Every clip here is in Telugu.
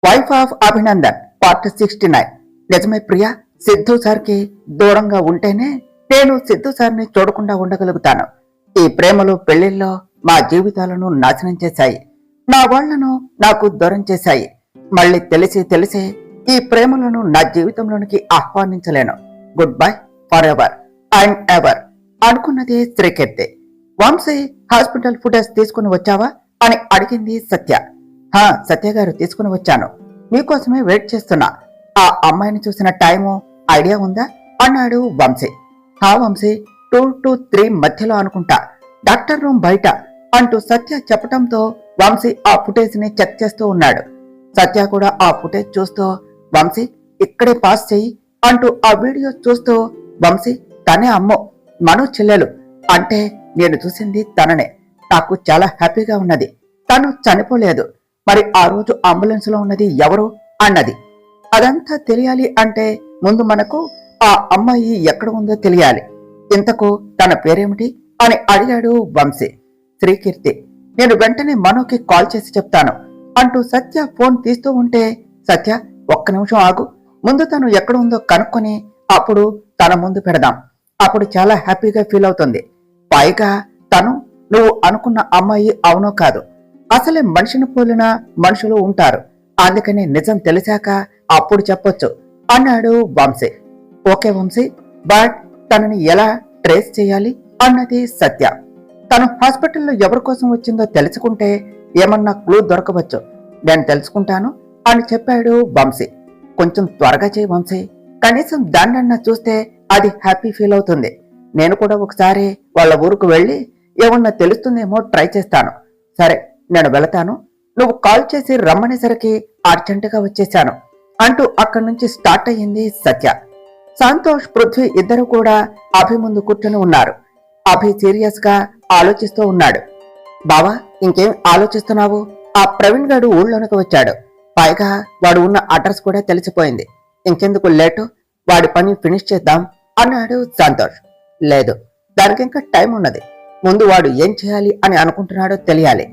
Wife of Abhinandan part 69. నిజమే ప్రియా, సిద్ధు సార్కి దూరంగా ఉంటేనే నేను సిద్ధు సార్ని చూడకుండా ఉండగలుగుతాను. ఈ ప్రేమలు పెళ్లిల్లో మా జీవితాలను నాశనం చేశాయి. నా వాళ్లను నాకు దూరం చేశాయి. మళ్ళీ తెలిసి ఈ ప్రేమలను నా జీవితంలోనికి ఆహ్వానించలేను. Good bye forever and ever అనుకున్నది శ్రీకీర్తి. వంశీ హాస్పిటల్ ఫుటేజ్ తీసుకుని వచ్చావా అని అడిగింది సత్య. సత్య గారు తీసుకుని వచ్చాను, మీకోసమే వెయిట్ చేస్తున్నా. ఆ అమ్మాయిని చూసిన టైము ఐడియా ఉందా అన్నాడు వంశీ. వంశీ 2 to 3 మధ్యలో అనుకుంటా, డాక్టర్ రూమ్ బయట అంటూ సత్య చెప్పటంతో వంశీ ఆ ఫుటేజ్ ని చెక్ చేస్తూ ఉన్నాడు. సత్య కూడా ఆ ఫుటేజ్ చూస్తూ, వంశీ ఇక్కడే పాస్ చెయ్యి అంటూ ఆ వీడియో చూస్తూ, వంశీ తనే అమ్మో, మను చెల్లెలు అంటే నేను చూసింది తననే. నాకు చాలా హ్యాపీగా ఉన్నది. తను చనిపోలేదు. మరి ఆ రోజు అంబులెన్స్ లో ఉన్నది ఎవరు అన్నది. అదంతా తెలియాలి అంటే ముందు మనకు ఆ అమ్మాయి ఎక్కడ ఉందో తెలియాలి. ఇంతకు తన పేరేమిటి అని అడిగాడు వంశీ. శ్రీకీర్తి. నేను వెంటనే మనోకి కాల్ చేసి చెప్తాను అంటూ సత్య ఫోన్ తీస్తూ ఉంటే, సత్య ఒక్క నిమిషం ఆగు, ముందు తను ఎక్కడ ఉందో కనుక్కొని అప్పుడు తన ముందు పెడదాం. అప్పుడు చాలా హ్యాపీగా ఫీల్ అవుతుంది. పైగా తను నువ్వు అనుకున్న అమ్మాయి అవునో కాదు, అసలే మనిషిని పోలిన మనుషులు ఉంటారు. అందుకని నిజం తెలిసాక అప్పుడు చెప్పొచ్చు అన్నాడు వంశీ. ఓకే వంశీ, బట్ తనని ఎలా ట్రేస్ చేయాలి అన్నది సత్య. తను హాస్పిటల్లో ఎవరి కోసం వచ్చిందో తెలుసుకుంటే ఏమన్నా క్లూ దొరకవచ్చు. నేను తెలుసుకుంటాను అని చెప్పాడు వంశీ. కొంచెం త్వరగా చేయి వంశీ, కనీసం దాన్నన్నా చూస్తే అది హ్యాపీ ఫీల్ అవుతుంది. నేను కూడా ఒకసారి వాళ్ళ ఊరుకు వెళ్ళి ఏమన్నా తెలుస్తుందేమో ట్రై చేస్తాను. సరే నేను వెళతాను, నువ్వు కాల్ చేసి రమ్మనేసరికి అర్జెంటుగా వచ్చేశాను అంటూ అక్కడి నుంచి స్టార్ట్ అయ్యింది సత్య. సంతోష్, పృథ్వీ ఇద్దరు కూడా అభి ముందు కూర్చొని ఉన్నారు. అభి సీరియస్ గా ఆలోచిస్తూ ఉన్నాడు. బావా ఇంకేం ఆలోచిస్తున్నావు? ఆ ప్రవీణ్ గాడు ఊళ్ళోనికి వచ్చాడు. పైగా వాడు ఉన్న అడ్రస్ కూడా తెలిసిపోయింది. ఇంకెందుకు లేటు, వాడి పని ఫినిష్ చేద్దాం అన్నాడు సంతోష్. లేదు, దానికి ఇంకా టైం ఉన్నది. ముందు వాడు ఏం చేయాలి అని అనుకుంటున్నాడో తెలియాలి.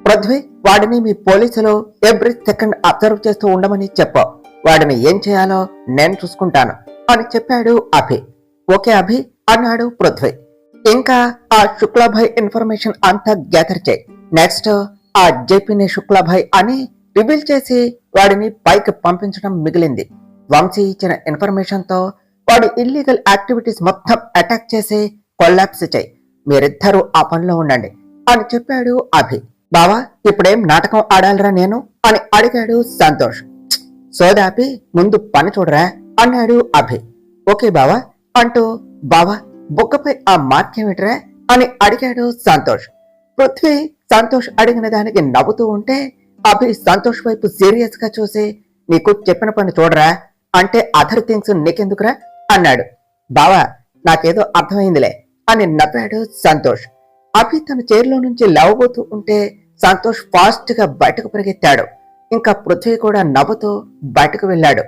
పృథ్వీ, వాడిని మీ పోలీసులు ఎవ్రీ సెకండ్ అబ్జర్వ్ చేస్తూ ఉండమని చెప్పు. వాడిని ఏం చేయాలో నేను చూసుకుంటాను అని చెప్పాడు అభి. ఓకే అభి అన్నాడు పృథ్వీ. ఇంకా ఆ శుక్లాభాయ్ ఇన్ఫర్మేషన్ అంతా గ్యాదర్ చేయి. నెక్స్ట్ ఆ జేపీని శుక్లాభాయ్ అని రివీల్ చేసి వాడిని పైకి పంపించడం మిగిలింది. వంశీ ఇచ్చిన ఇన్ఫర్మేషన్ తో వాడి ఇల్లీగల్ యాక్టివిటీస్ మొత్తం అటాక్ చేసి కొల్లాప్స్ చేయి. మీరిద్దరూ ఆ పనిలో ఉండండి అని చెప్పాడు అభి. బావా ఇప్పుడేం నాటకం ఆడాలరా నేను అని అడిగాడు సంతోష్. సోదాపి ముందు పని చూడరా అన్నాడు అభి. ఓకే బావా అంటూ, బావా బుగ్గపై ఆ మార్కేమిట్రా అని అడిగాడు సంతోష్. పృథ్వీ సంతోష్ అడిగిన దానికి నవ్వుతూ ఉంటే అభి సంతోష్ వైపు సీరియస్ గా చూసి, నీకు చెప్పిన పని చూడరా అంటే అదర్ థింగ్స్ నీకెందుకురా అన్నాడు. బావా నాకేదో అర్థమైందిలే అని నవ్వాడు సంతోష్. అభి తన చైర్లో నుంచి లేవబోతూ ఉంటే సంతోష్ ఫాస్ట్ గా బయటకు పరిగెత్తాడు. ఇంకా పృథ్వీ కూడా నవ్వుతూ బయటకు వెళ్ళాడు.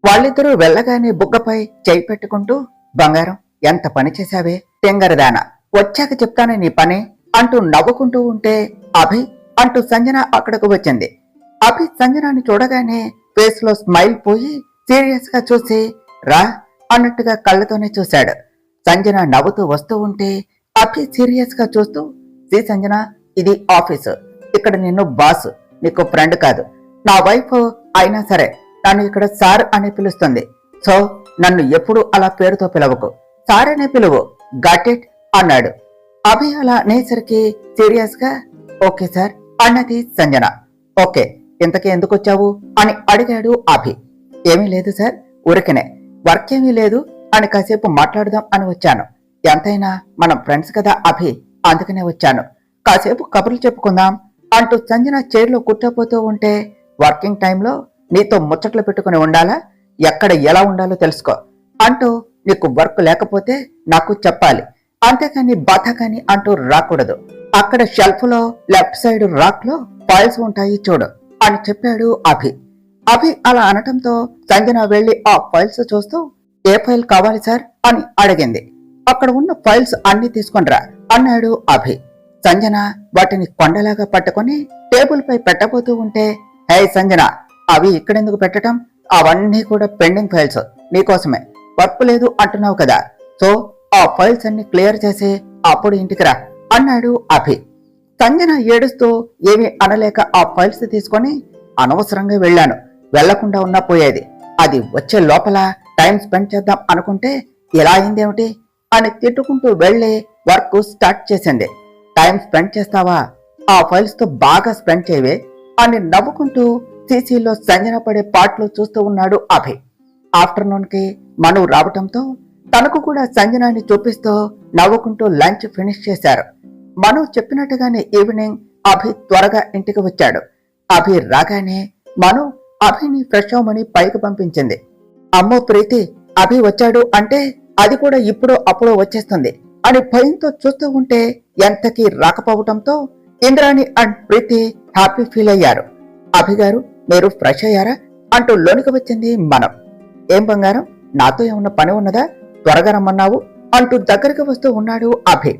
వాళ్ళిద్దరూ వెళ్ళగానే బుగ్గపై చేయి పెట్టుకుంటూ, బంగారం ఎంత పని చేశావే తెంగరదాన, వచ్చాక చెప్తానే నీ పని అంటూ నవ్వుకుంటూ ఉంటే, అభి అంటూ సంజన అక్కడకు వచ్చింది. అభి సంజనాని చూడగానే ఫేస్ లో స్మైల్ పోయి సీరియస్ గా చూసి, రా అన్నట్టుగా కళ్ళతోనే చూశాడు. సంజన నవ్వుతూ వస్తూ ఉంటే అభి సీరియస్ గా చూస్తూ, సి సంజన, ఇది ఆఫీసు, ఇక్కడ నిన్ను బాస్, నీకు ఫ్రెండ్ కాదు. నా వైఫ్ అయినా సరే నన్ను ఇక్కడ సార్ అని పిలుస్తుంది. సో నన్ను ఎప్పుడు అలా పేరుతో పిలవకు, సార్ అనే పిలువు, గట్ ఇట్ అన్నాడు. అభి అలా అనేసరికి సీరియస్ గా ఓకే సార్ అన్నది సంజన. ఓకే, ఇంతకీ ఎందుకు వచ్చావు అని అడిగాడు అభి. ఏమీ లేదు సార్, ఊరికనే, వర్క్ ఏమీ లేదు అని కాసేపు మాట్లాడదాం అని వచ్చాను. ఎంతైనా మనం ఫ్రెండ్స్ కదా అభి, అందుకనే వచ్చాను, కాసేపు కబుర్లు చెప్పుకుందాం అంటూ సంజన చైర్లో కూర్చోపోతూ ఉంటే, వర్కింగ్ టైంలో నీతో ముచ్చట్లు పెట్టుకుని ఉండాలా, ఎక్కడ ఎలా ఉండాలో తెలుసుకో అంటూ, నీకు వర్క్ లేకపోతే నాకు చెప్పాలి, అంతేకాని బాధకాని అంటూ రాకూడదు. అక్కడ షెల్ఫ్ లో లెఫ్ట్ సైడ్ రాక్ లో ఫైల్స్ ఉంటాయి చూడు అని చెప్పాడు అభి. అభి అలా అనటంతో సంజన వెళ్లి ఆ ఫైల్స్ చూస్తూ, ఏ ఫైల్ కావాలి సార్ అని అడిగింది. అక్కడ ఉన్న ఫైల్స్ అన్ని తీసుకొనిరా అన్నాడు అభి. సంజన వాటిని కొండలాగా పట్టుకొని టేబుల్ పై పెట్టబోతూ ఉంటే, హే సంజన, అవి ఇక్కడెందుకు పెట్టడం? అవన్నీ కూడా పెండింగ్ ఫైల్స్, నీకోసమే. వర్క్ లేదు అంటున్నావు కదా, సో ఆ ఫైల్స్ అన్ని క్లియర్ చేసి అప్పుడు ఇంటికి రా అన్నాడు అభి. సంజన ఏడుస్తూ ఏమీ అనలేక ఆ ఫైల్స్ తీసుకొని, అనవసరంగా వెళ్ళాను, వెళ్లకుండా ఉన్నా పోయేది, అది వచ్చే లోపల టైం స్పెండ్ చేద్దాం అనుకుంటే ఇలా అయిందేమిటి అని తిట్టుకుంటూ వెళ్లి వర్క్ స్టార్ట్ చేసింది. టైం స్పెండ్ చేస్తావా? ఆ ఫైల్స్ తో బాగా స్పెండ్ చేయవే అని నవ్వుకుంటూ సీసీలో సంజన పడే పాటలు చూస్తూ ఉన్నాడు అభి. ఆఫ్టర్నూన్ కి మను రావటంతో తనకు కూడా సంజనాన్ని చూపిస్తూ నవ్వుకుంటూ లంచ్ ఫినిష్ చేశారు. మను చెప్పినట్టుగానే ఈవినింగ్ అభి త్వరగా ఇంటికి వచ్చాడు. అభి రాగానే మను అభిని ఫ్రెష్ అవ్వమని పైకి పంపించింది. అమ్మో ప్రీతి, అభి వచ్చాడు అంటే అది కూడా ఇప్పుడు అప్పుడు వచ్చేస్తుంది అని భయంతో చూస్తూ ఉంటే ఎంతకీ రాకపోవటంతో Indrani and Preethi happy feel అయ్యారు. అభి గారు, మీరు ఫ్రెష్ అయ్యారా అంటూ లోనికి వచ్చింది మనం. ఏం బంగారం, నాతో ఏమన్నా పని ఉన్నదా? త్వరగా రమ్మన్నావు అంటూ దగ్గరికి వస్తూ ఉన్నాడు అభి.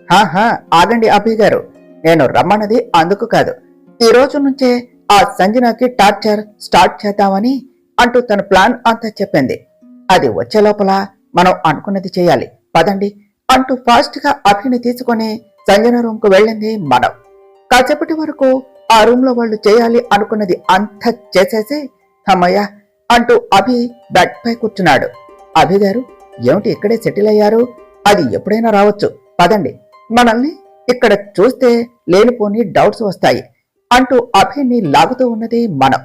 హాహా, ఆగండి అభి గారు, నేను రమ్మన్నది అందుకు కాదు, ఈ రోజు నుంచే ఆ సంజనకి టార్చర్ స్టార్ట్ చేద్దామని అంటూ తన ప్లాన్ అంతా చెప్పింది. అది వచ్చే లోపల మనం అనుకున్నది చేయాలి, పదండి అంటూ ఫాస్ట్ గా అభిని తీసుకుని సంజన రూమ్ కు వెళ్ళింది మనం. కాసేపటి వరకు ఆ రూమ్ లో వాళ్ళు చేయాలి అనుకున్నది అంతా చేసేసి అమ్మయ్య అంటూ అభి బెడ్ పై కూర్చున్నాడు. అభి గారు, ఏమిటి ఇక్కడే సెటిల్ అయ్యారు? అది ఎప్పుడైనా రావచ్చు, పదండి, మనల్ని ఇక్కడ చూస్తే లేనిపోని డౌట్స్ వస్తాయి అంటూ అభిని లాగుతూ ఉన్నది మనం.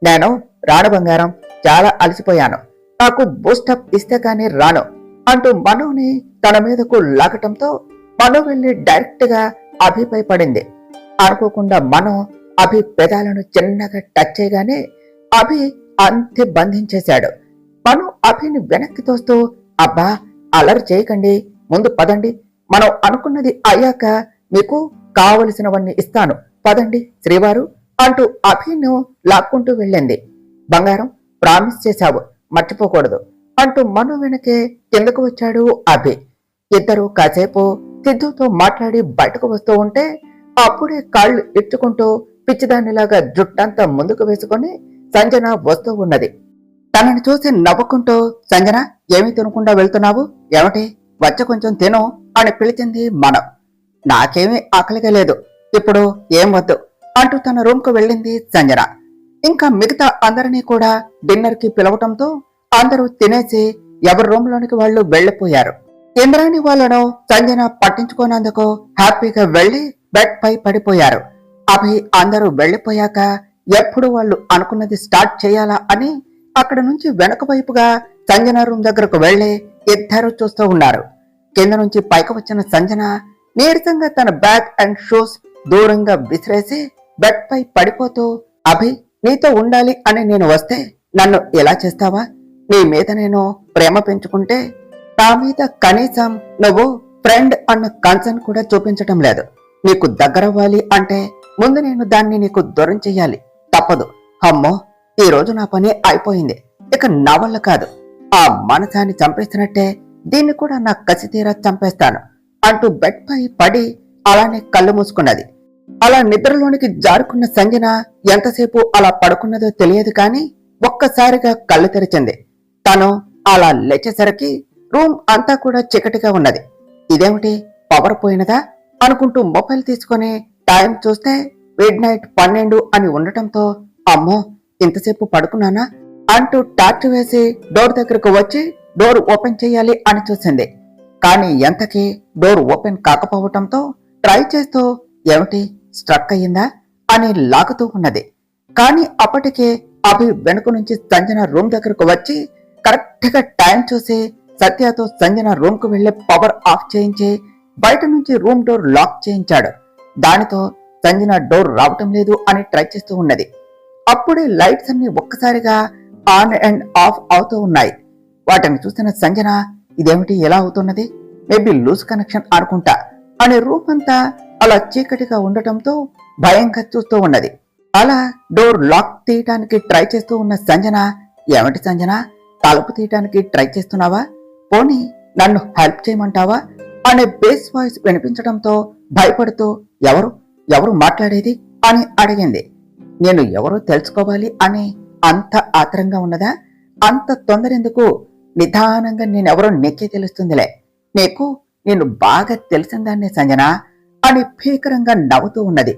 నేను రాను బంగారం, చాలా అలసిపోయాను, నాకు బూస్టప్ ఇస్తే కానీ రాను అంటూ మనుని తన మీదకు లాగటంతో మను వెళ్లి డైరెక్ట్ గా అభిపై పడింది. అనుకోకుండా మను అభి పెదాలను చిన్నగా టచ్ చేయగానే అభి అంతే బంధించేశాడు. మను అభిని వెనక్కి తోస్తూ, అబ్బా అలరి చేయకండి, ముందు పదండి, మనం అనుకున్నది అయ్యాక మీకు కావలసినవన్నీ ఇస్తాను, పదండి శ్రీవారు అంటూ అభిను లాక్కుంటూ వెళ్ళింది. బంగారం, ప్రామిస్ చేశావు, మర్చిపోకూడదు అంటూ మను వెనకే కిందకు వచ్చాడు అభి. ఇద్దరు కాసేపు సిద్ధుతో మాట్లాడి బయటకు వస్తూ ఉంటే అప్పుడే కాళ్ళు ఇచ్చుకుంటూ పిచ్చిదానిలాగా జుట్టంతా ముందుకు వేసుకొని సంజన వస్తూ ఉన్నది. తనని చూసి నవ్వుకుంటూ, సంజన ఏమీ తినకుండా వెళ్తున్నావు ఏమిటి? వచ్చ కొంచెం తిను అని పిలిచింది మనం. నాకేమీ ఆకలిగా లేదు, ఇప్పుడు ఏం వద్దు అంటూ తన రూమ్ కు వెళ్ళింది సంజన. ఇంకా మిగతా అందరినీ కూడా డిన్నర్ కి పిలవటంతో అందరూ తినేసి ఎవరి రూమ్ లోనికి వాళ్ళు వెళ్లిపోయారు. ఇంద్రాణి వాళ్ళను సంజన పట్టించుకోనందుకు హ్యాపీగా వెళ్లి బెడ్ పై పడిపోయారు. అభి అందరూ వెళ్లిపోయాక ఎప్పుడు వాళ్ళు అనుకున్నది స్టార్ట్ చేయాలా అని అక్కడ నుంచి వెనక వైపుగా సంజన రూమ్ దగ్గరకు వెళ్లి ఇద్దరు చూస్తూ ఉన్నారు. కింద నుంచి పైకి వచ్చిన సంజన నీరసంగా తన బ్యాగ్ అండ్ షూస్ దూరంగా విసిరేసి బెడ్ పై పడిపోతూ, అభి నీతో ఉండాలి అని నేను వస్తే నన్ను ఎలా చేస్తావా? నీ మీద నేను ప్రేమ పెంచుకుంటే నా మీద కనీసం నువ్వు ఫ్రెండ్ అన్న కన్సర్న్ కూడా చూపించటం లేదు. నీకు దగ్గరవ్వాలి అంటే ముందు నేను దాన్ని నీకు దూరం చెయ్యాలి, తప్పదు. అమ్మో, ఈ రోజు నా పని అయిపోయింది, ఇక నా వల్ల కాదు. ఆ మనసాన్ని చంపేస్తున్నట్టే దీన్ని కూడా నా కసి తీరా చంపేస్తాను అంటూ బెడ్ పై పడి అలానే కళ్ళు మూసుకున్నది. అలా నిద్రలోనికి జారుకున్న సంజన ఎంతసేపు అలా పడుకున్నదో తెలియదు కానీ ఒక్కసారిగా కళ్ళు తెరిచింది. తను అలా లేచేసరికి రూమ్ అంతా కూడా చీకటిగా ఉన్నది. ఇదేమిటి, పవర్ పోయినదా అనుకుంటూ మొబైల్ తీసుకుని టైం చూస్తే మిడ్ నైట్ 12 అని ఉండటంతో అమ్మో ఇంతసేపు పడుకున్నానా అంటూ టార్చ్ వేసి డోర్ దగ్గరకు వచ్చి డోర్ ఓపెన్ చేయాలి అని చూసింది. కానీ ఎంతకీ డోర్ ఓపెన్ కాకపోవటంతో ట్రై చేస్తూ ఏమిటి స్ట్రక్ అయ్యిందా అని లాగుతూ ఉన్నది. కానీ అప్పటికే అభి వెనుక నుంచి సంజన రూమ్ దగ్గరకు వచ్చి కరెక్ట్ గా టైం చూసి సత్యతో సంజన రూమ్ కు వెళ్లి పవర్ ఆఫ్ చేయించి బయట నుంచి రూమ్ డోర్ లాక్ చేయించాడు. దానితో సంజన డోర్ రావటం లేదు అని ట్రై చేస్తూ ఉన్నది. అప్పుడే లైట్స్ అన్ని ఒక్కసారిగా ఆన్ అండ్ ఆఫ్ అవుతూ ఉన్నాయి. వాటిని చూసిన సంజన ఇదేమిటి ఎలా అవుతున్నది, మేబీ లూజ్ కనెక్షన్ అనుకుంటా అని రూమ్ అంతా అలా చీకటిగా ఉండటంతో భయంగా చూస్తూ ఉన్నది. అలా డోర్ లాక్ తీయటానికి ట్రై చేస్తూ ఉన్న సంజన, ఏమిటి సంజన తలుపు తీయటానికి ట్రై చేస్తున్నావా, పోనీ నన్ను హెల్ప్ చేయమంటావా అనే బేస్ వాయిస్ వినిపించడంతో భయపడుతూ ఎవరు ఎవరు మాట్లాడేది అని అడిగింది. నేను ఎవరో తెలుసుకోవాలి అని అంత ఆత్రంగా ఉన్నదా? అంత తొందర ఎందుకు? నిదానంగా నేనెవరో నీకే తెలుస్తుందిలే. నీకు నేను బాగా తెలిసిన దాన్నే సంజన అని భీకరంగా నవ్వుతూ ఉన్నది.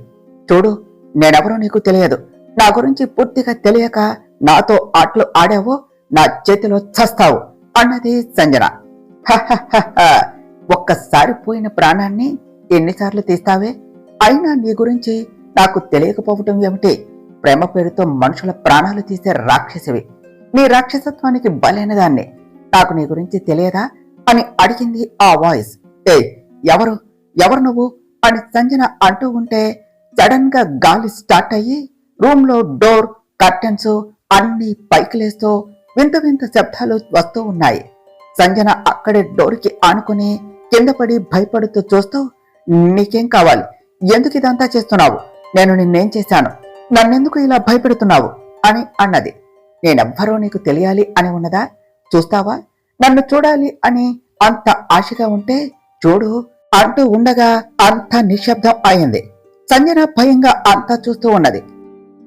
చూడు, నేనెవరో నీకు తెలియదు. నా గురించి పూర్తిగా తెలియక నాతో ఆటలు ఆడావో నా చేతిలో చస్తావు అన్నది సంజన. ఒక్కసారి పోయిన ప్రాణాన్ని ఎన్నిసార్లు తీస్తావే? అయినా నీ గురించి నాకు తెలియకపోవటం ఏమిటి? ప్రేమ పేరుతో మనుషుల ప్రాణాలు తీసే రాక్షసివి. నీ రాక్షసత్వానికి బలైన దాన్ని. నాకు నీ గురించి తెలియదా అని అడిగింది ఆ వాయిస్. ఎవరు ఎవరు నువ్వు అని సంజన అంటూ ఉంటే సడన్ గా గాలి స్టార్ట్ అయ్యి రూమ్ లో డోర్ కర్టెన్స్ అన్ని పైకి లేస్తూ వింత వింత శబ్దాలు వస్తూ ఉన్నాయి. సంజన అక్కడే డోర్కి ఆనుకుని కింద పడి భయపడుతూ చూస్తూ, నీకేం కావాలి? ఎందుకు ఇదంతా చేస్తున్నావు? నేను నిన్నేం చేశాను? నన్నెందుకు ఇలా భయపెడుతున్నావు అని అన్నది. నేనెవ్వరో నీకు తెలియాలి అని ఉన్నదా? చూస్తావా? నన్ను చూడాలి అని అంత ఆశగా ఉంటే చూడు అంటూ ఉండగా అంత నిశ్శబ్దం అయింది. సంజన భయంగా అంతా చూస్తూ ఉన్నది.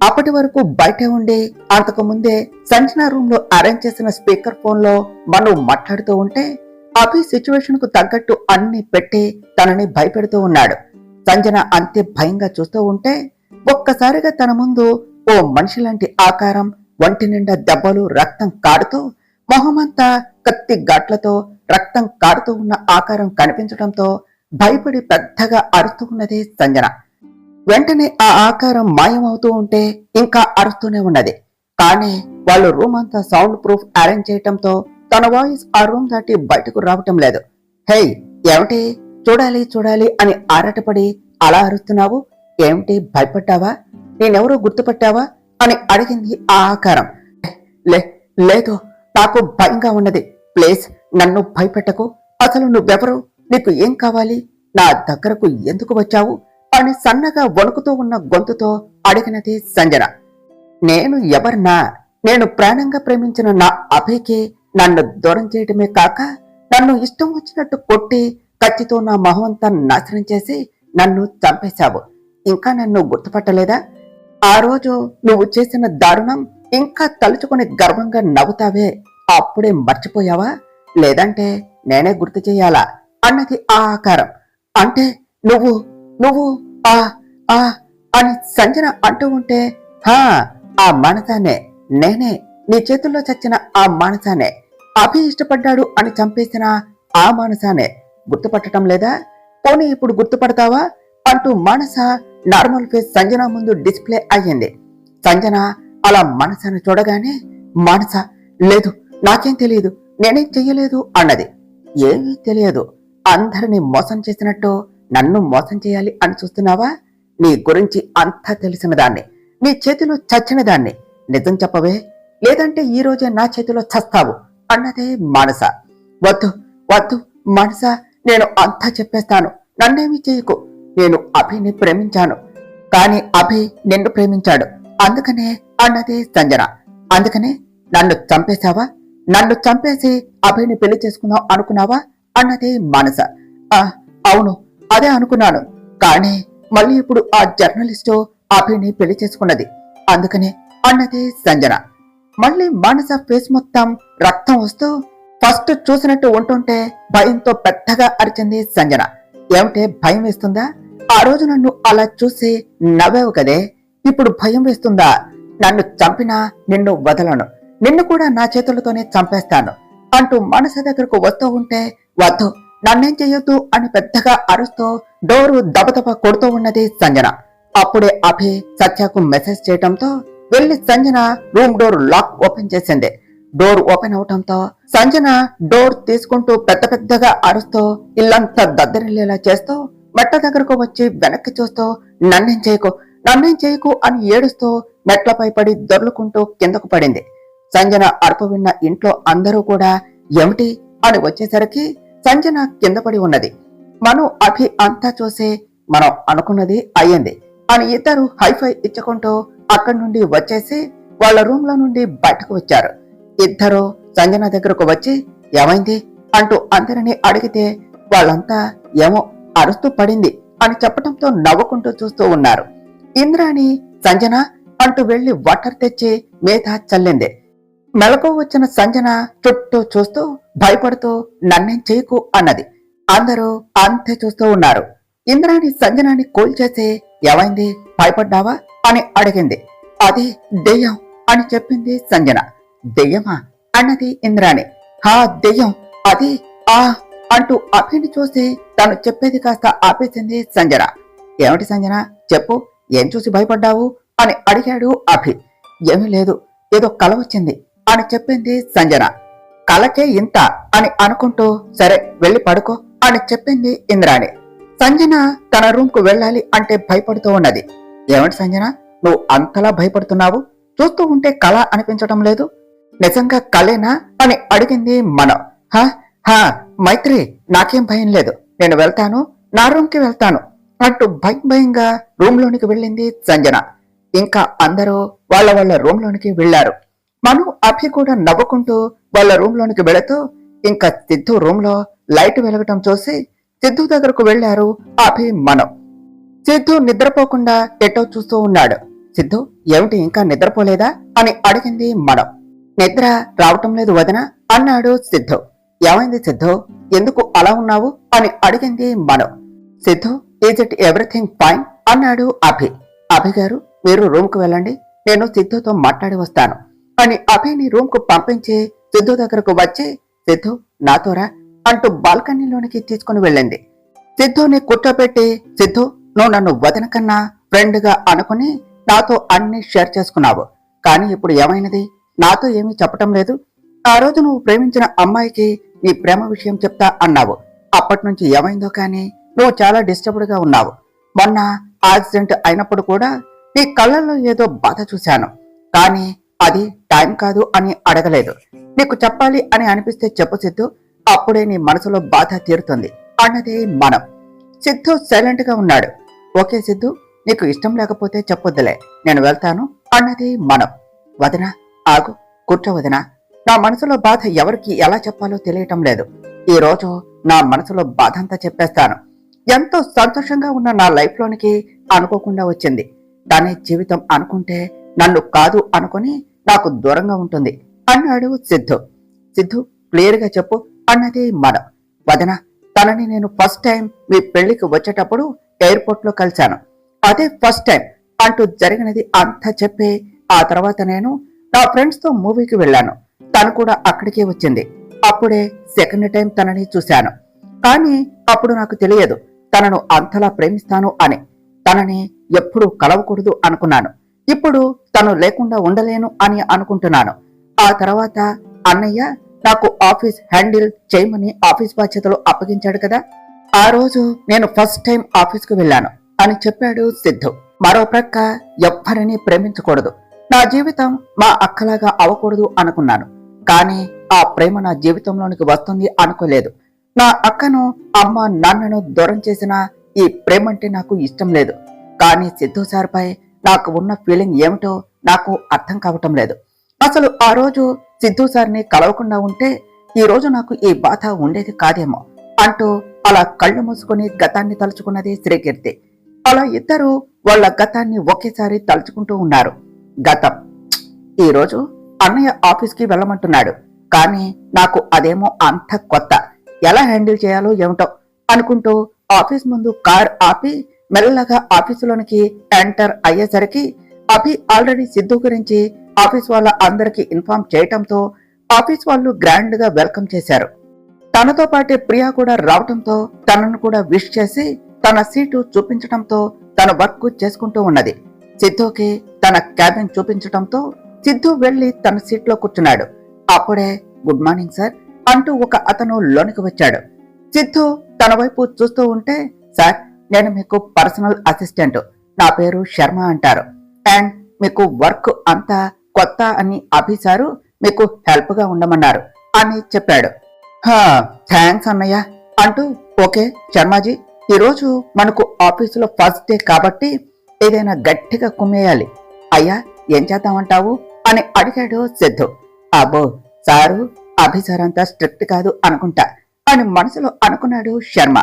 అప్పటి వరకు బయటే ఉండి అంతకు ముందే సంజన రూమ్ లో అరేంజ్ చేసిన స్పీకర్ ఫోన్ లో మను మాట్లాడుతూ ఉంటే అభి సిచ్యువేషన్ కు తగ్గట్టు అన్ని పెట్టి తనని భయపెడుతూ ఉన్నాడు. సంజన అంతే భయంగా చూస్తూ ఉంటే ఒక్కసారిగా తన ముందు ఓ మనిషి లాంటి ఆకారం, ఒంటి నిండా దెబ్బలు, రక్తం కాడుతూ, మొహమంతా కత్తి ఘాట్లతో రక్తం కాడుతూ ఉన్న ఆకారం కనిపించడంతో భయపడి పెద్దగా అరుస్తూ ఉన్నది సంజన. వెంటనే ఆ ఆకారం మాయమవుతూ ఉంటే ఇంకా అరుస్తూనే ఉన్నది. కానీ వాళ్ళు రూమ్ అంతా సౌండ్ ప్రూఫ్ అరేంజ్ చేయటంతో తన వాయిస్ ఆ రూమ్ దాటి బయటకు రావటం లేదు. హే, ఏమిటి? చూడాలి చూడాలి అని ఆరాటపడి అలా అరుస్తున్నావు? ఏమిటి, భయపడ్డావా? నేనెవరో గుర్తుపట్టావా అని అడిగింది ఆ ఆకారం. లేదు, నాకు భయంగా ఉన్నది. ప్లీజ్ నన్ను భయపెట్టకు. అసలు నువ్వెవరు? నీకు ఏం కావాలి? నా దగ్గరకు ఎందుకు వచ్చావు అని సన్నగా వణుకుతూ ఉన్న గొంతుతో అడిగినది సంజన. నేను ఎవరినా? నేను ప్రాణంగా ప్రేమించిన నా అభికి నన్ను దూరం చేయటమే కాక నన్ను ఇష్టం వచ్చినట్టు కొట్టి కత్తితో నా మొహమంతా నాశనం చేసి నన్ను చంపేశావు. ఇంకా నన్ను గుర్తుపట్టలేదా? ఆ రోజు నువ్వు చేసిన దారుణం ఇంకా తలుచుకుని గర్వంగా నవ్వుతావే, అప్పుడే మర్చిపోయావా? లేదంటే నేనే గుర్తు చెయ్యాలా అన్నది ఆ ఆకారం. అంటే నువ్వు నువ్వు ఆ ఆ అని సంజన అంటూ ఉంటే, హా, ఆ మానసానే, నేనే, నీ చేతుల్లో చచ్చిన ఆ మానసానే, అభి ఇష్టపడ్డాడు అని చంపేసిన ఆ మానసానే. గుర్తుపట్టడం లేదా? పోనీ ఇప్పుడు గుర్తుపడతావా అంటూ మానస నార్మల్ ఫేస్ సంజన ముందు డిస్ప్లే అయ్యింది. సంజన అలా మనసను చూడగానే, మానస, లేదు, నాకేం తెలియదు, నేనేం చెయ్యలేదు అన్నది. ఏమీ తెలియదు, అందరినీ మోసం చేసినట్టు నన్ను మోసం చేయాలి అని చూస్తున్నావా? నీ గురించి అంతా తెలిసిన దాన్ని, నీ చేతిలో చచ్చిన దాన్ని, నిజం చెప్పవే, లేదంటే ఈ రోజే నా చేతిలో చస్తావు అన్నదే మానస. వద్దు వద్దు మానస, నేను అంతా చెప్పేస్తాను, నన్నేమీ చేయకు. నేను అభిని ప్రేమించాను, కానీ అభి నిన్ను ప్రేమించాడు, అందుకనే అన్నదే సంజన. అందుకనే నన్ను చంపేశావా? నన్ను చంపేసి అభిని పెళ్లి చేసుకుందాం అనుకున్నావా అన్నదే మానస. అవును, అదే అనుకున్నాను, కానీ మళ్ళీ ఇప్పుడు ఆ జర్నలిస్టు అభిని పెళ్లి చేసుకున్నది, అందుకనే అన్నదే సంజన. మళ్ళీ మానస ఫేస్ మొత్తం రక్తం వస్తూ ఫస్ట్ చూసినట్టు ఉంటుంటే భయంతో పెద్దగా అరిచింది సంజన. ఏమిటే, భయం వేస్తుందా? ఆ రోజు నన్ను అలా చూసి నవ్వావు కదే, ఇప్పుడు భయం వేస్తుందా? నన్ను చంపినా నిన్ను వదలను, నిన్ను కూడా నా చేతులతోనే చంపేస్తాను అంటూ మనస దగ్గరకు వస్తూ ఉంటే, వద్దు, నన్నేం చెయ్యొద్దు అని పెద్దగా అరుస్తూ డోరు దబదబ కొడుతూ ఉన్నది సంజన. అప్పుడే అభి సత్యకు మెసేజ్ చేయటంతో వెళ్లి Sanjana room door lock open చేసింది. డోర్ ఓపెన్ అవటంతో సంజన డోర్ తీసుకుంటూ పెద్ద పెద్దగా అరుస్తూ ఇల్లంతా దద్దరిల్లేలా చేస్తూ మెట్ల దగ్గరకు వచ్చి వెనక్కి చూస్తూ, నన్నేం చేయకు, నన్నేం చేయకు అని ఏడుస్తూ మెట్లపై పడి దొర్లుకుంటూ కిందకు పడింది. సంజన అరుపు విన్న ఇంట్లో అందరూ కూడా ఏమిటి అని వచ్చేసరికి సంజన కింద పడి ఉన్నది. మను అభి అంతా చూసి, మనం అనుకున్నది అయ్యింది అని ఇద్దరు హైఫై ఇచ్చుకుంటూ అక్కడి నుండి వచ్చేసి వాళ్ళ రూమ్ లో నుండి బయటకు వచ్చారు. ఇద్దరు సంజన దగ్గరకు వచ్చి ఏమైంది అంటూ అందరినీ అడిగితే వాళ్ళంతా ఏమో అరుస్తూ పడింది అని చెప్పడంతో నవ్వుకుంటూ చూస్తూ ఉన్నారు. ఇంద్రాణి సంజన అంటూ వెళ్లి వాటర్ తెచ్చి మీద చల్లింది. మెలకు వచ్చిన సంజన చుట్టూ చూస్తూ భయపడుతూ నన్నేం చేయకు అన్నది. అందరూ అంతే చూస్తూ ఉన్నారు. ఇంద్రాణి సంజనాని కూల్చేసి ఏమైంది, భయపడ్డావా అని అడిగింది. అది దెయ్యం అని చెప్పింది సంజన. దెయ్యమా అన్నది ఇంద్రాణి. హా దెయ్యం, అది ఆ అంటూ అభిని చూసి తను చెప్పేది కాస్త ఆపేసింది సంజన. ఏమిటి సంజన, చెప్పు, ఏం చూసి భయపడ్డావు అని అడిగాడు అభి. ఏమీ లేదు, ఏదో కల వచ్చింది అని చెప్పింది సంజన. కలకే ఇంత అని అనుకుంటూ సరే వెళ్ళి పడుకో అని చెప్పింది ఇంద్రాణి. సంజన తన రూమ్ కు వెళ్ళాలి అంటే భయపడుతూ ఉన్నది. ఏమిటి సంజన, నువ్వు అంతలా భయపడుతున్నావు? చూస్తూ ఉంటే కళ అనిపించటం లేదు. నిజంగా కలేనా అని అడిగింది మనం. హా హా మైత్రి, నాకేం భయం లేదు, నేను వెళ్తాను, నా రూమ్ కి వెళ్తాను అంటూ భయంగా రూమ్ లోనికి వెళ్ళింది సంజన. ఇంకా అందరూ వాళ్ళ రూమ్ లోనికి వెళ్లారు. మను అభి కూడా నవ్వుకుంటూ వాళ్ళ రూమ్ లోనికి వెళుతూ ఇంకా సిద్ధు రూమ్ లో లైట్ వెలగటం చూసి సిద్ధు దగ్గరకు వెళ్లారు అభి మనం. సిద్ధు నిద్రపోకుండా ఎటో చూస్తూ ఉన్నాడు. సిద్ధు, ఏమిటి ఇంకా నిద్రపోలేదా అని అడిగింది మనం. నిద్ర రావటం లేదు వదిన అన్నాడు సిద్ధు. ఏమైంది సిద్ధు, ఎందుకు అలా ఉన్నావు అని అడిగింది మనం. Siddhu, is it everything fine అన్నాడు అభి. అభి గారు, మీరు రూమ్ కు వెళ్ళండి, నేను సిద్ధుతో మాట్లాడి వస్తాను అని అభిని రూమ్ కు పంపించి సిద్ధు దగ్గరకు వచ్చి సిద్ధు నాతోరా అంటూ బాల్కనీలోనికి తీసుకుని వెళ్ళింది. సిద్ధుని కూర్చోబెట్టి సిద్ధు, నువ్వు నన్ను వదిన కన్నా ఫ్రెండ్ గా అనుకుని నాతో అన్ని షేర్ చేసుకున్నావు, కానీ ఇప్పుడు ఏమైనది, నాతో ఏమీ చెప్పటం లేదు. ఆ రోజు నువ్వు ప్రేమించిన అమ్మాయికి నీ ప్రేమ విషయం చెప్తా అన్నావు. అప్పటి నుంచి ఏమైందో కానీ నువ్వు చాలా డిస్టర్బ్డ్ గా ఉన్నావు. మొన్న యాక్సిడెంట్ అయినప్పుడు కూడా నీ కళ్ళల్లో ఏదో బాధ చూశాను, కానీ అది టైం కాదు అని అడగలేదు. నీకు చెప్పాలి అని అనిపిస్తే చెప్పు సిద్ధు, అప్పుడే నీ మనసులో బాధ తీరుతుంది అన్నది మనం. సిద్ధు సైలెంట్ గా ఉన్నాడు. ఓకే సిద్ధు, నీకు ఇష్టం లేకపోతే చెప్పొద్దులే, నేను వెళ్తాను అన్నది మనం. వదిన ఆగు, కూర్చో వదిన, నా మనసులో బాధ ఎవరికి ఎలా చెప్పాలో తెలియటం లేదు. ఈ రోజు నా మనసులో బాధ అంతా చెప్పేస్తాను. ఎంతో సంతోషంగా ఉన్న నా లైఫ్ లోనికి అనుకోకుండా వచ్చింది. దాని జీవితం అనుకుంటే నన్ను కాదు అనుకుని నాకు దూరంగా ఉంటుంది అన్నాడు సిద్ధు. సిద్ధు, క్లియర్ గా చెప్పు అన్నది మనం. వదన, తనని నేను ఫస్ట్ టైం మీ పెళ్లికి వచ్చేటప్పుడు ఎయిర్పోర్ట్ లో కలిశాను, అదే ఫస్ట్ టైం అంటూ జరిగినది అంతా చెప్పి ఆ తర్వాత నేను నా ఫ్రెండ్స్ తో మూవీకి వెళ్ళాను, తను కూడా అక్కడికే వచ్చింది. అప్పుడే సెకండ్ టైం తనని చూశాను, కానీ అప్పుడు నాకు తెలియదు తనను అంతలా ప్రేమిస్తాను అని. తనని ఎప్పుడూ కలవకూడదు అనుకున్నాను. ఇప్పుడు తను లేకుండా ఉండలేను అని అనుకుంటున్నాను. ఆ తర్వాత అన్నయ్య నాకు ఆఫీస్ హ్యాండిల్ చేయమని ఆఫీస్ బాధ్యతలు అప్పగించాడు కదా, ఆ రోజు నేను ఫస్ట్ టైం ఆఫీస్ కు వెళ్ళాను అని చెప్పాడు సిద్ధు. మరో ప్రక్క ఎవ్వరిని ప్రేమించకూడదు, నా జీవితం మా అక్కలాగా అవ్వకూడదు అనుకున్నాను, కానీ ఆ ప్రేమ నా జీవితంలోనికి వస్తుంది అనుకోలేదు. నా అక్కను అమ్మ నాన్నను దూరం చేసిన ఈ ప్రేమంటే నాకు ఇష్టం లేదు, కానీ సిద్ధు సార్ పై నాకు ఉన్న ఫీలింగ్ ఏమిటో నాకు అర్థం కావటం లేదు. అసలు ఆ రోజు సిద్ధు సార్ని కలవకుండా ఉంటే ఈ రోజు నాకు ఈ బాధ ఉండేది కాదేమో అంటూ అలా కళ్ళు మూసుకుని గతాన్ని తలుచుకున్నది శ్రీకీర్తి. అలా ఇద్దరు వాళ్ళ గతాన్ని ఒకేసారి తలుచుకుంటూ ఉన్నారు. గతం, ఈ రోజు అన్నయ్య ఆఫీస్ కి వెళ్ళమంటున్నాడు, కానీ నాకు అదేమో అంత కొత్త, ఎలా హ్యాండిల్ చేయాలో ఏమిటో అనుకుంటూ ఆఫీస్ ముందు కార్ ఆపి మెల్లగా ఆఫీసులోనికి ఎంటర్ అయ్యేసరికి అభి ఆల్రెడీ సిద్ధు గురించి ఆఫీస్ వాళ్ళ అందరికి ఇన్ఫార్మ్ చేయటంతో ఆఫీస్ వాళ్ళు గ్రాండ్ గా వెల్కమ్ చేశారు. తనతో పాటే ప్రియా కూడా రావటంతో తనను కూడా విష్ చేసి తన సీటు చూపించటంతో తన వర్క్ చేసుకుంటూ ఉన్నది. సిద్ధుకి తన క్యాబిన్ చూపించటంతో సిద్ధు వెళ్లి తన సీట్ లో కూర్చున్నాడు. అప్పుడే గుడ్ మార్నింగ్ సార్ అంటూ ఒక అతను లోనికి వచ్చాడు. సిద్ధు తన వైపు చూస్తూ ఉంటే, సార్ నేను మీకు పర్సనల్ అసిస్టెంట్, నా పేరు శర్మ అంటారు, అండ్ మీకు వర్క్ అంతా కొత్త అని అభి సారు మీకు హెల్ప్ గా ఉండమన్నారు అని చెప్పాడు. థ్యాంక్స్ అన్నయ్య అంటూ, ఓకే శర్మాజీ, ఈ రోజు మనకు ఆఫీసులో ఫస్ట్ డే కాబట్టి ఏదైనా గట్టిగా కుమ్మేయాలి. అయ్యా ఏం చేద్దామంటావు అని అడిగాడు సిద్ధు. అబ్బో సారు, అభి సార్ అంతా స్ట్రిక్ట్ కాదు అనుకుంటా అని మనసులో అనుకున్నాడు శర్మ.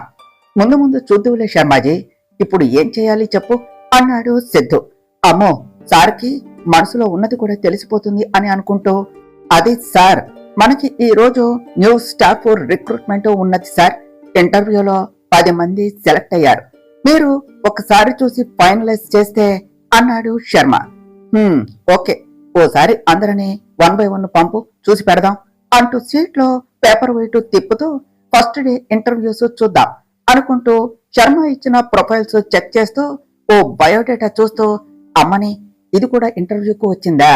ముందు ముందు చూద్దువులే శర్మాజీ, ఇప్పుడు ఏం చేయాలి చెప్పు అన్నాడు సిద్ధు. అమ్మో, సార్కి మనసులో ఉన్నది కూడా తెలిసిపోతుంది అని అనుకుంటూ, అది సార్, మనకి ఈ రోజు న్యూ స్టాఫ్ రిక్రూట్మెంట్ ఉన్నది సార్. ఇంటర్వ్యూలో 10 మంది సెలెక్ట్ అయ్యారు. మీరు ఒకసారి చూసి ఫైనలైజ్ చేస్తే అన్నాడు శర్మ. ఓకే, ఓసారి అందరినీ 1 by 1 పంపు, చూసి పెడదాం అంటూ సీట్లో పేపర్ వెయిట్ తిప్పుతూ ఫస్ట్ డే ఇంటర్వ్యూస్ చూద్దాం అనుకుంటూ శర్మ ఇచ్చిన ప్రొఫైల్స్ చెక్ చేస్తూ ఓ బయోడేటా చూస్తూ, అమ్మని, ఇది కూడా ఇంటర్వ్యూకు వచ్చిందా?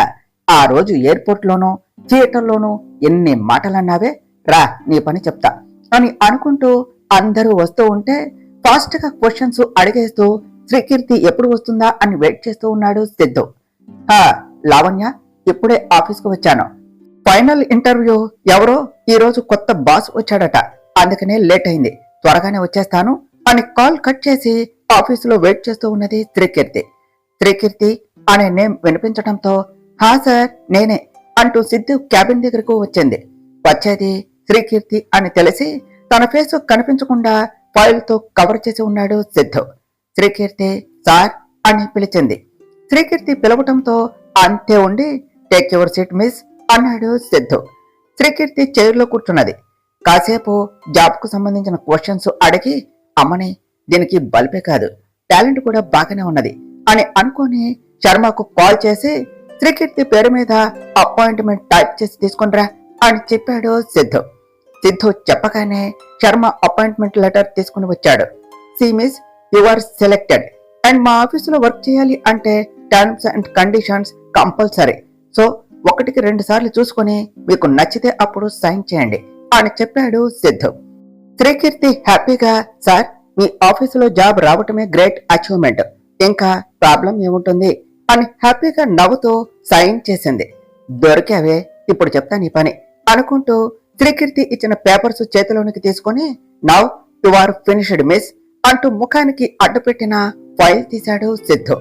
ఆ రోజు ఎయిర్పోర్ట్ లోనూ థియేటర్లోనూ ఎన్ని మాటలన్నావే, రా నీ పని చెప్తా అని అనుకుంటూ అందరూ వస్తూ ఉంటే ఫాస్ట్ గా క్వశ్చన్స్ అడిగేస్తూ శ్రీకీర్తి ఎప్పుడు వస్తుందా అని వెయిట్ చేస్తూ ఉన్నాడు సిద్ధు. లావణ్య, ఇప్పుడే ఆఫీస్ కు వచ్చాను. ఫైనల్ ఇంటర్వ్యూ ఎవరో ఈ రోజు కొత్త బాస్ వచ్చాడట, అందుకనే లేట్ అయింది, త్వరగానే వచ్చేస్తాను అని కాల్ కట్ చేసి ఆఫీసులో వెయిట్ చేస్తూ ఉన్నది శ్రీకీర్తి. శ్రీకీర్తి అనే నేమ్ వినిపించడంతో, హా సార్ నేనే అంటూ సిద్ధు క్యాబిన్ దగ్గరకు వచ్చింది. వచ్చేది శ్రీకీర్తి అని తెలిసి తన ఫేస్ కనిపించకుండా ఫైల్ తో కవర్ చేసి ఉన్నాడు సిద్ధు. శ్రీకీర్తి సార్ అని పిలిచింది. శ్రీకీర్తి పిలవటంతో అంతే ఉండి, టేక్ యువర్ సీట్ మిస్ అన్నాడు సిద్ధు. శ్రీకీర్తి చైర్లో కూర్చున్నది. కాసేపు జాబ్ కు సంబంధించిన క్వశ్చన్స్ అడిగి, అమ్మని, దీనికి బల్పే కాదు, టాలెంట్ కూడా బాగానే ఉన్నది అని అనుకుని శర్మకు కాల్ చేసి శ్రీకీర్తి పేరు మీద అపాయింట్మెంట్ టైప్ చేసి తీసుకునిరా అని చెప్పాడు సిద్ధు. సిద్ధు చెప్పగానే శర్మ అపాయింట్మెంట్ లెటర్ తీసుకుని వచ్చాడు. See miss, you are selected and మా ఆఫీసులో వర్క్ చేయాలి అంటే terms and conditions compulsory. So 1కి 2 సార్లు చూసుకుని మీకు నచ్చితే అప్పుడు సైన్ చేయండి అని చెప్పాడు సిద్ధు. శ్రీకీర్తి హ్యాపీగా, సార్ మీ ఆఫీసులో జాబ్ రావటమే గ్రేట్ అచీవ్మెంట్, ఇంకా ప్రాబ్లం ఏముంటుంది అని హ్యాపీగా నవ్వుతూ సైన్ చేసింది. దొరికావే, ఇప్పుడు చెప్తా నీ పని అనుకుంటూ శ్రీకీర్తి ఇచ్చిన పేపర్స్ చేతిలోనికి తీసుకుని, now you are finished miss అంటూ ముఖానికి అడ్డుపెట్టిన ఫైల్ తీశాడు సిద్ధు.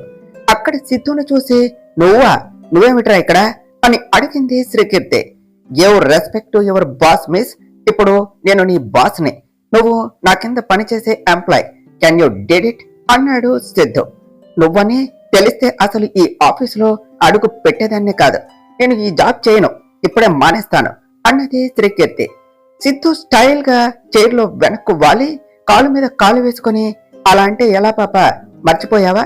అక్కడ సిద్ధును చూసి, నువ్వేమిట్రా ఇక్కడ అని అడిగింది Srikeerthi. Give respect to your boss miss, ఇప్పుడు నేను నీ బాస్ ని, నువ్వు నా కింద పనిచేసే employee, can you did it అన్నాడు సిద్ధు. నువ్వని తెలిస్తే అసలు ఈ ఆఫీసులో అడుగు పెట్టేదాన్ని కాదు, నేను ఈ జాబ్ చేయను, ఇప్పుడే మానేస్తాను అన్నది శ్రీకీర్తి. సిద్ధు స్టైల్ గా చైర్లో వెనక్కు వాలి కాలు మీద కాలు వేసుకుని, అలా అంటే ఎలా పాప, మర్చిపోయావా?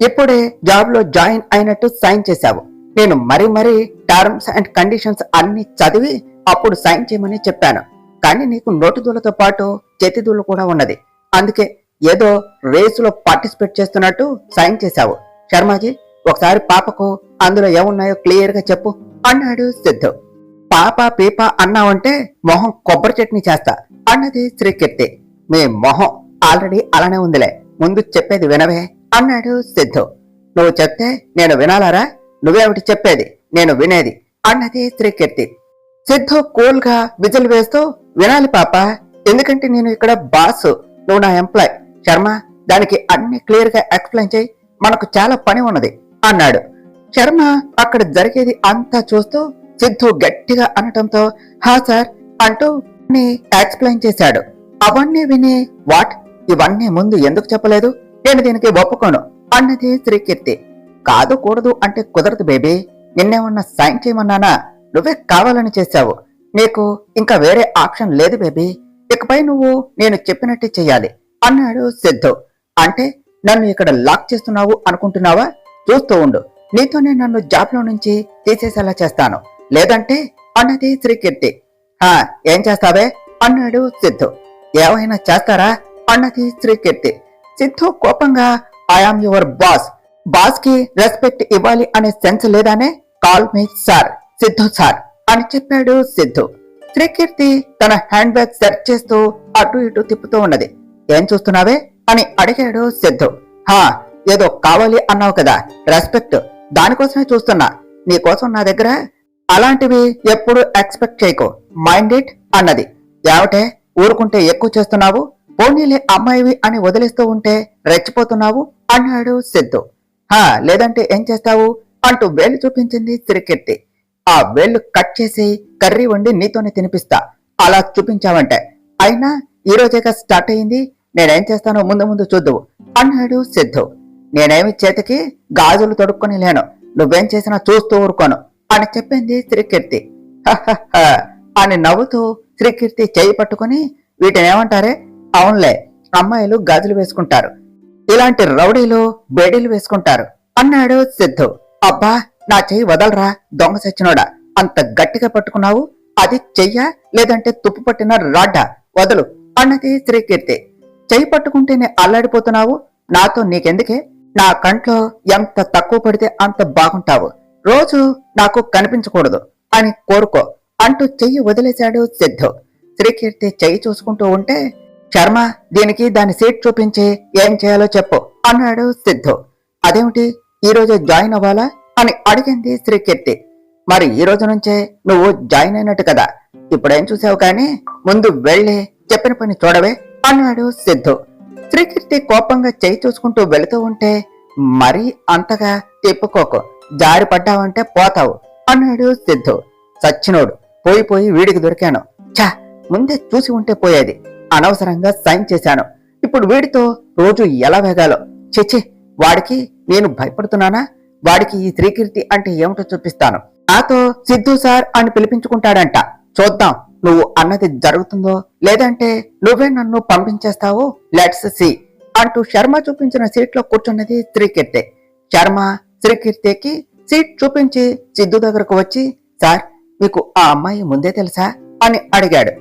ఇప్పుడే జాబ్ లో జాయిన్ అయినట్టు సైన్ చేశావు. నేను మరీ టర్మ్స్ అండ్ కండిషన్స్ అన్ని చదివి అప్పుడు సైన్ చేయమని చెప్పాను. కానీ నీకు నోటి దూలతో పాటు చేతి దూల కూడా ఉన్నది, అందుకే ఏదో రేసులో పార్టిసిపేట్ చేస్తున్నట్టు సైన్ చేశావు. శర్మాజీ, ఒకసారి పాపకు అందులో ఏమున్నాయో క్లియర్ గా చెప్పు అన్నాడు సిద్ధు. పాప పీప అన్నావంటే మొహం కొబ్బరి చట్నీ చేస్తా అన్నది శ్రీకీర్తి. మీ మొహం ఆల్రెడీ అలానే ఉందిలే, ముందు చెప్పేది వినవే అన్నాడు సిద్ధు. నువ్వు చెప్తే నేను వినాలారా? నువ్వేమిటి చెప్పేది, నేను వినేది అన్నది శ్రీకీర్తి. సిద్ధు కూల్ గా విజిల్ వేస్తూ, వినాలి పాప, ఎందుకంటే నేను ఇక్కడ బాస్, నువ్వు నా ఎంప్లాయ్. శర్మ, దానికి అన్ని క్లియర్ గా ఎక్స్ప్లెయిన్ చేయి, మనకు చాలా పని ఉన్నది అన్నాడు. శర్మ అక్కడ జరిగేది అంతా చూస్తూ సిద్ధు గట్టిగా అనటంతో, హా సార్ అంటూ ఎక్స్ప్లెయిన్ చేశాడు. అవన్నీ విని, వాట్, ఇవన్నీ ముందు ఎందుకు చెప్పలేదు, నేను దీనికి ఒప్పుకోను అన్నది శ్రీకీర్తి. కాదు కూడదు అంటే కుదరదు బేబీ, నిన్నేమన్నా సైన్ చేయమన్నానా? నువ్వే కావాలని చేశావు, నీకు ఇంకా వేరే ఆప్షన్ లేదు బేబీ, ఇకపై నువ్వు నేను చెప్పినట్టే చెయ్యాలి అన్నాడు సిద్ధు. అంటే నన్ను ఇక్కడ లాక్ చేస్తున్నావు అనుకుంటున్నావా? చూస్తూ ఉండు, నీతోనే నన్ను జాబ్ లో నుంచి తీసేసేలా చేస్తాను, లేదంటే అన్నది శ్రీకీర్తి. ఏం చేస్తావే అన్నాడు సిద్ధు. ఏమైనా చేస్తారా అన్నది శ్రీకీర్తి. సిద్ధు కోపంగా, ఐఆమ్ యువర్ బాస్, బాస్ కి రెస్పెక్ట్ ఇవ్వాలి అనే సెన్స్ లేదానే, call me sir, Siddhu sir అని చెప్పాడు సిద్ధు. శ్రీకీర్తి తన హ్యాండ్ బ్యాగ్ సెర్చ్ చేస్తూ అటు ఇటు తిప్పుతూ ఉన్నది. ఏం చూస్తున్నావే అని అడిగాడు సిద్ధు. ఏదో కావాలి అన్నావు కదా, రెస్పెక్ట్, దానికోసమే చూస్తున్నా, నీకోసం నా దగ్గర అలాంటివి ఎప్పుడు ఎక్స్పెక్ట్ చేయకు, మైండ్ ఇట్ అన్నది. ఏమిటే ఊరుకుంటే ఎక్కువ చేస్తున్నావు, పోనీలే అమ్మాయివి అని వదిలేస్తూ ఉంటే రెచ్చిపోతున్నావు అన్నాడు సిద్ధు. లేదంటే ఏం చేస్తావు అంటూ వేలు చూపించింది శ్రీకీర్తి. ఆ వేళ్లు కట్ చేసి కర్రీ వండి నీతోనే తినిపిస్తా, అలా చూపించావంటే. అయినా ఈ రోజేగా స్టార్ట్ అయింది, నేనేం చేస్తానో ముందు ముందు చూద్దువు అన్నాడు సిద్ధు. నేనేమి చేతికి గాజులు తొడుక్కొని లేను, నువ్వేం చేసినా చూస్తూ ఊరుకోను అని చెప్పింది శ్రీకీర్తి. హహహ అని నవ్వుతూ శ్రీకీర్తి చేయి పట్టుకుని, వీటినేమంటారే? అవునులే, అమ్మాయిలు గాజులు వేసుకుంటారు, ఇలాంటి రౌడీలు బేడీలు వేసుకుంటారు అన్నాడు సిద్ధు. అబ్బా, నా చెయ్యి వదలరా దొంగ సచ్చినోడా, అంత గట్టిగా పట్టుకున్నావు, అది చెయ్యా లేదంటే తుప్పు పట్టిన రాడ్డా, వదలు అన్నది శ్రీకీర్తి. చెయ్యి పట్టుకుంటేనే అల్లాడిపోతున్నావు, నాతో నీకెందుకే? నా కంట్లో ఎంత తక్కువ పడితే అంత బాగుంటావు, రోజు నాకు కనిపించకూడదు అని కోరుకో అంటూ చెయ్యి వదిలేశాడు సిద్ధు. శ్రీకీర్తి చెయ్యి చూసుకుంటూ ఉంటే, శర్మ, దీనికి దాని సీట్ చూపించి ఏం చేయాలో చెప్పు అన్నాడు సిద్ధు. అదేమిటి, ఈ రోజే జాయిన్ అవ్వాలా అని అడిగింది శ్రీకీర్తి. మరి ఈ రోజు నుంచే నువ్వు జాయిన్ అయినట్టు కదా, ఇప్పుడేం చూసావు కానీ ముందు వెళ్ళి చెప్పిన పని చూడవే అన్నాడు సిద్ధు. శ్రీకీర్తి కోపంగా చెయ్యి చూసుకుంటూ వెళుతూ ఉంటే, మరీ అంతగా తిప్పుకోకు, జారి పడ్డావంటే పోతావు అన్నాడు సిద్ధు. సచ్చినోడు, పోయి వీడికి దొరికాను, ఛా, ముందే చూసి ఉంటే పోయేది, అనవసరంగా సైన్ చేశాను, ఇప్పుడు వీడితో రోజు ఎలా వేగాలో, చిచి, వాడికి నేను భయపడుతున్నానా? వాడికి ఈ శ్రీకీర్తి అంటే ఏమిటో చూపిస్తాను, నాతో సిద్ధు సార్ అని పిలిపించుకుంటాడంట, చూద్దాం నువ్వు అన్నది జరుగుతుందో లేదంటే నువ్వే నన్ను పంపించేస్తావో, లెట్స్ సీ అంటూ శర్మ చూపించిన సీట్లో కూర్చున్నది శ్రీకీర్తి. శర్మ శ్రీకీర్తికి సీట్ చూపించి సిద్ధు దగ్గరకు వచ్చి, సార్, మీకు ఆ అమ్మాయి ముందే తెలుసా అని అడిగాడు.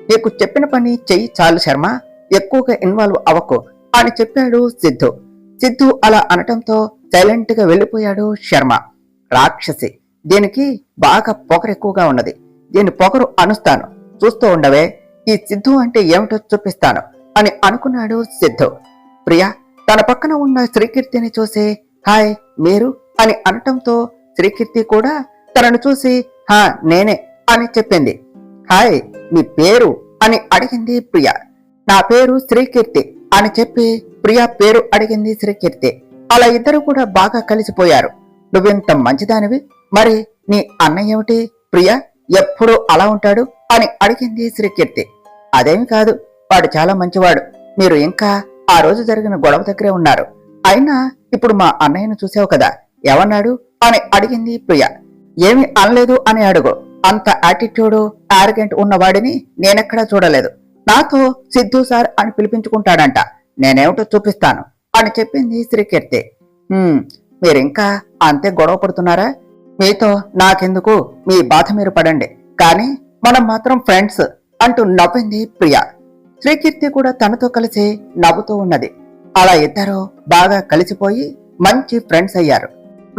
నీకు చెప్పిన పని చెయ్యి చాలు శర్మ, ఎక్కువగా ఇన్వాల్వ్ అవ్వకు అని చెప్పాడు సిద్ధు. సిద్ధు అలా అనటంతో సైలెంట్ గా వెళ్లిపోయాడు శర్మ. రాక్షసి, దీనికి బాగా పొగరు ఎక్కువగా ఉన్నది, దీని పొగరు అనుస్తాను, చూస్తూ ఉండవే, ఈ సిద్ధు అంటే ఏమిటో చూపిస్తాను అని అనుకున్నాడు సిద్ధు. ప్రియా తన పక్కన ఉన్న శ్రీకీర్తిని చూసి, హాయ్ మీరు అని అనటంతో శ్రీకీర్తి కూడా తనను చూసి, హా నేనే అని చెప్పింది. హాయ్, మీ పేరు అని అడిగింది ప్రియా. నా పేరు శ్రీకీర్తి అని చెప్పి ప్రియా పేరు అడిగింది శ్రీకీర్తి. అలా ఇద్దరు కూడా బాగా కలిసిపోయారు. నువ్వెంత మంచిదానివి, మరి నీ అన్నయ్య ఏమిటి ప్రియా, ఎప్పుడూ అలా ఉంటాడు అని అడిగింది శ్రీకీర్తి. అదేమి కాదు, వాడు చాలా మంచివాడు, మీరు ఇంకా ఆ రోజు జరిగిన గొడవ దగ్గరే ఉన్నారు, అయినా ఇప్పుడు మా అన్నయ్యను చూసావు కదా, ఏమన్నాడు అని అడిగింది ప్రియా. ఏమి అనలేదు అని అడుగు, అంత యాటిట్యూడ్ ఆరగెంట్ ఉన్నవాడిని నేనెక్కడా చూడలేదు, నాతో సిద్ధు సార్ అని పిలిపించుకుంటాడంట, నేనేమిటో చూపిస్తాను అని చెప్పింది శ్రీకీర్తి. మీరింకా అంతే గొడవ పడుతున్నారా? మీతో నాకెందుకు, మీ బాధ మీరు పడండి, కానీ మనం మాత్రం ఫ్రెండ్స్ అంటూ నవ్వింది ప్రియా. శ్రీకీర్తి కూడా తనతో కలిసి నవ్వుతూ ఉన్నది. అలా ఇద్దరు బాగా కలిసిపోయి మంచి ఫ్రెండ్స్ అయ్యారు.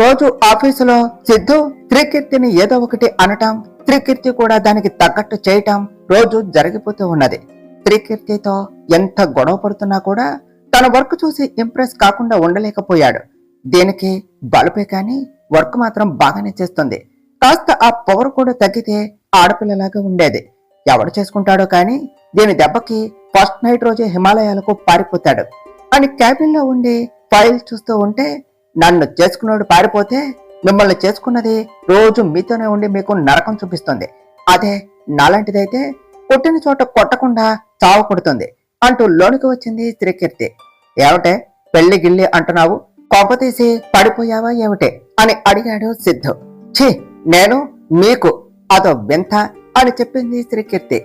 రోజు ఆఫీసులో సిద్ధు శ్రీకీర్తిని ఏదో ఒకటి అనటం, శ్రీకీర్తి కూడా దానికి తగ్గట్టు చేయటం రోజు జరిగిపోతూ ఉన్నది. శ్రీకీర్తితో ఎంత గొడవ పడుతున్నా కూడా తన వర్క్ చూసి ఇంప్రెస్ కాకుండా ఉండలేకపోయాడు. దీనికి బలుపే కాని వర్క్ మాత్రం బాగానే చేస్తుంది. కాస్త ఆ పొగరు కూడా తగ్గితే ఆడపిల్లలాగా ఉండేది. ఎవడు చేసుకుంటాడో కాని దీని దెబ్బకి ఫస్ట్ నైట్ రోజే హిమాలయాలకు పారిపోతాడు అని క్యాబిన్ లో ఉండి ఫైల్ చూస్తూ ఉంటే, నన్ను చేసుకున్నాడు పారిపోతే మిమ్మల్ని చేసుకున్నది రోజు మీతోనే ఉండి మీకు నరకం చూపిస్తుంది, అదే నాలాంటిదైతే కొట్టిన చోట కొట్టకుండా చావ కొడుతుంది అంటూ లోనికి వచ్చింది శ్రీకీర్తి. ఏమిటే పెళ్లి గిల్లి అంటున్నావు, కోపతీసి పడిపోయావా ఏమిటే అని అడిగాడు సిద్ధు. ఛీ, నేను మీకు అదో వింత అని చెప్పింది శ్రీకీర్తి.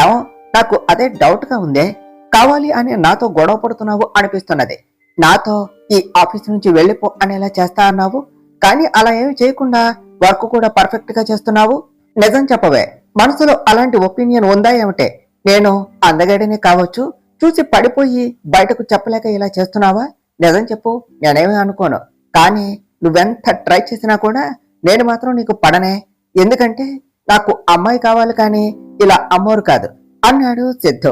ఏమో, నాకు అదే డౌట్ గా ఉందే, కావాలి అని నాతో గొడవ పడుతున్నావు అనిపిస్తున్నది, నాతో ఈ ఆఫీస్ నుంచి వెళ్ళిపో అనేలా చేస్తా అన్నావు, కానీ అలా ఏమి చేయకుండా వర్క్ కూడా పర్ఫెక్ట్ గా చేస్తున్నావు, నిజం చెప్పవే, మనసులో అలాంటి ఒపీనియన్ ఉందా ఏమిటే? నేను అందగడిని కావచ్చు, చూసి పడిపోయి బయటకు చెప్పలేక ఇలా చేస్తున్నావా? నిజం చెప్పు, నేనేమీ అనుకోను, కానీ నువ్వెంత ట్రై చేసినా కూడా నేను మాత్రం నీకు పడనే, ఎందుకంటే నాకు అమ్మాయి కావాలి కానీ ఇలా అమ్మోరు కాదు అన్నాడు సిద్ధు.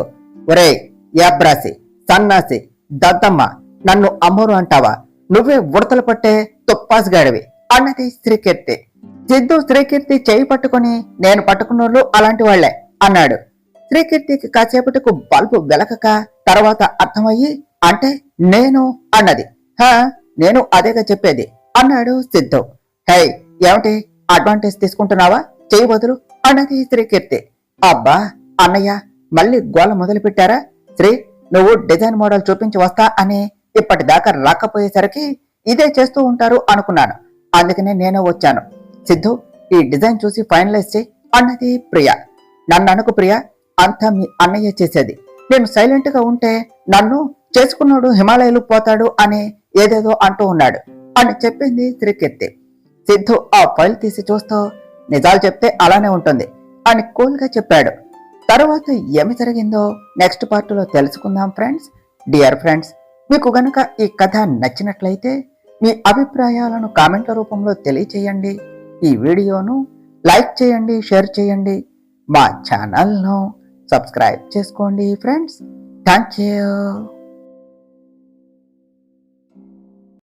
ఒరేయ్ యాబ్రాసి, సన్నాసి, దద్దమ్మ, నన్ను అమ్మోరు అంటావా? నువ్వే ఉడతలు పట్టే తుప్పాసిగాడివి అన్నది శ్రీకీర్తి. సిద్ధు శ్రీకీర్తి చేయి పట్టుకుని, నేను పట్టుకున్నోళ్ళు అలాంటి వాళ్లే అన్నాడు. శ్రీకీర్తికి కాసేపటికు బల్బు వెలకక తర్వాత అర్థమయ్యి, అంటే నేను అన్నది. హా, నేను అదేగా చెప్పేది అన్నాడు సిద్ధు. హై, ఏమిటి అడ్వాంటేజ్ తీసుకుంటున్నావా, చేయి బదులు అన్నది శ్రీకీర్తి. అబ్బా అన్నయ్య, మళ్ళీ గోల మొదలు పెట్టారా? శ్రీ, నువ్వు డిజైన్ మోడల్ చూపించి వస్తా అని ఇప్పటిదాకా రాకపోయేసరికి ఇదే చేస్తూ ఉంటారు అనుకున్నాను, అందుకనే నేనే వచ్చాను. సిద్ధు, ఈ డిజైన్ చూసి ఫైనలైజ్ చేయి అన్నది ప్రియ. నన్ను అనుకు ప్రియ, అంతా మీ అన్నయ్య చేసేది. నేను సైలెంట్ గా ఉంటే నన్ను చేసుకున్నాడు హిమాలయాలు పోతాడు అని ఏదేదో అంటూ ఉన్నాడు అని చెప్పింది శ్రీకీర్తి. సిద్ధు ఆ ఫైల్ తీసి చూస్తూ నిజాలు చెప్తే అలానే ఉంటుంది అని కూల్ గా చెప్పాడు. తర్వాత ఏమి జరిగిందో నెక్స్ట్ పార్ట్లో తెలుసుకుందాం ఫ్రెండ్స్. డియర్ ఫ్రెండ్స్, మీకు గనుక ఈ కథ నచ్చినట్లయితే మీ అభిప్రాయాలను కామెంట్ల రూపంలో తెలియచేయండి. ఈ వీడియోను లైక్ చేయండి, షేర్ చేయండి, మా ఛానల్ను సబ్స్క్రైబ్ చేసుకోండి ఫ్రెండ్స్. Thank you.